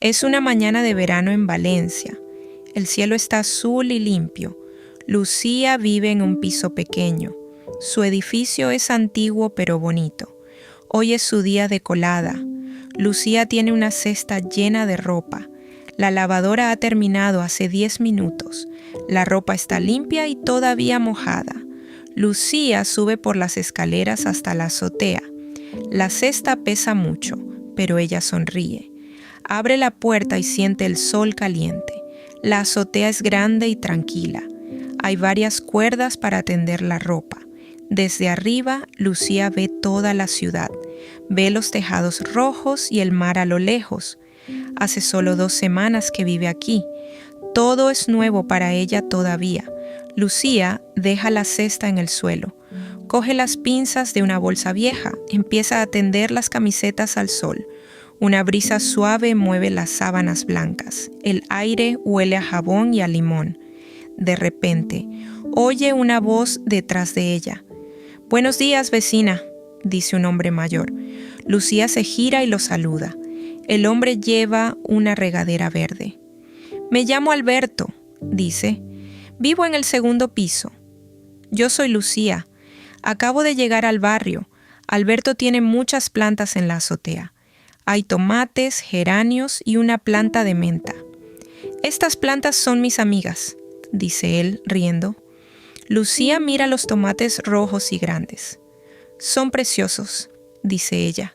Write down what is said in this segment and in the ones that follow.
Es una mañana de verano en Valencia. El cielo está azul y limpio. Lucía vive en un piso pequeño. Su edificio es antiguo pero bonito. Hoy es su día de colada. Lucía tiene una cesta llena de ropa. La lavadora ha terminado hace 10 minutos. La ropa está limpia y todavía mojada. Lucía sube por las escaleras hasta la azotea. La cesta pesa mucho, pero ella sonríe. Abre la puerta y siente el sol caliente. La azotea es grande y tranquila. Hay varias cuerdas para tender la ropa. Desde arriba, Lucía ve toda la ciudad. Ve los tejados rojos y el mar a lo lejos. Hace solo 2 semanas que vive aquí. Todo es nuevo para ella todavía. Lucía deja la cesta en el suelo. Coge las pinzas de una bolsa vieja. Empieza a tender las camisetas al sol. Una brisa suave mueve las sábanas blancas. El aire huele a jabón y a limón. De repente, oye una voz detrás de ella. «Buenos días, vecina», dice un hombre mayor. Lucía se gira y lo saluda. El hombre lleva una regadera verde. «Me llamo Alberto», dice. «Vivo en el 2º piso». «Yo soy Lucía. Acabo de llegar al barrio. Alberto tiene muchas plantas en la azotea. Hay tomates, geranios y una planta de menta». «Estas plantas son mis amigas», dice él, riendo. Lucía mira los tomates rojos y grandes. «Son preciosos», dice ella.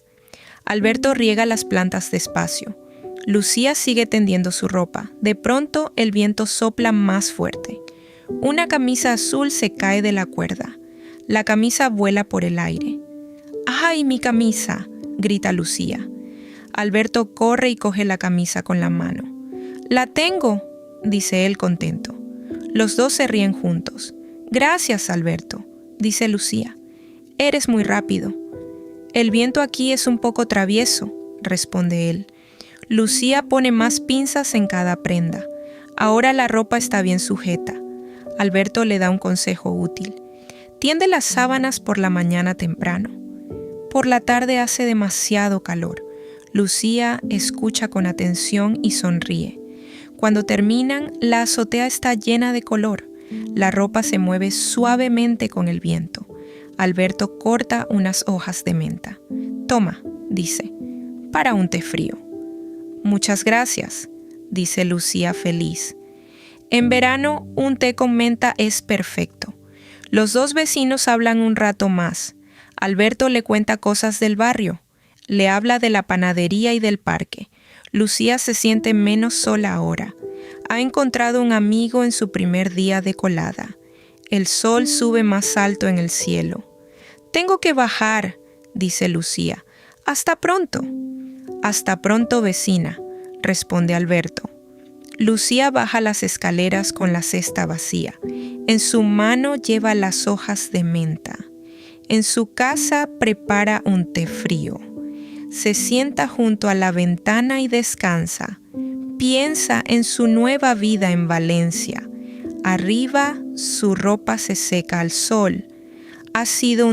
Alberto riega las plantas despacio. Lucía sigue tendiendo su ropa. De pronto, el viento sopla más fuerte. Una camisa azul se cae de la cuerda. La camisa vuela por el aire. «¡Ay, mi camisa!», grita Lucía. Alberto corre y coge la camisa con la mano. «La tengo», dice él contento. Los dos se ríen juntos. «Gracias, Alberto», dice Lucía. «Eres muy rápido». «El viento aquí es un poco travieso», responde él. Lucía pone más pinzas en cada prenda. Ahora la ropa está bien sujeta. Alberto le da un consejo útil. «Tiende las sábanas por la mañana temprano. Por la tarde hace demasiado calor». Lucía escucha con atención y sonríe. Cuando terminan, la azotea está llena de color. La ropa se mueve suavemente con el viento. Alberto corta unas hojas de menta. «Toma», dice, «para un té frío». «Muchas gracias», dice Lucía feliz. En verano, un té con menta es perfecto. Los dos vecinos hablan un rato más. Alberto le cuenta cosas del barrio. Le habla de la panadería y del parque. Lucía se siente menos sola ahora. Ha encontrado un amigo en su primer día de colada. El sol sube más alto en el cielo. «Tengo que bajar», dice Lucía. «Hasta pronto». «Hasta pronto, vecina», responde Alberto. Lucía baja las escaleras con la cesta vacía. En su mano lleva las hojas de menta. En su casa prepara un té frío. Se sienta junto a la ventana y descansa. Piensa en su nueva vida en Valencia. Arriba, su ropa se seca al sol. Ha sido un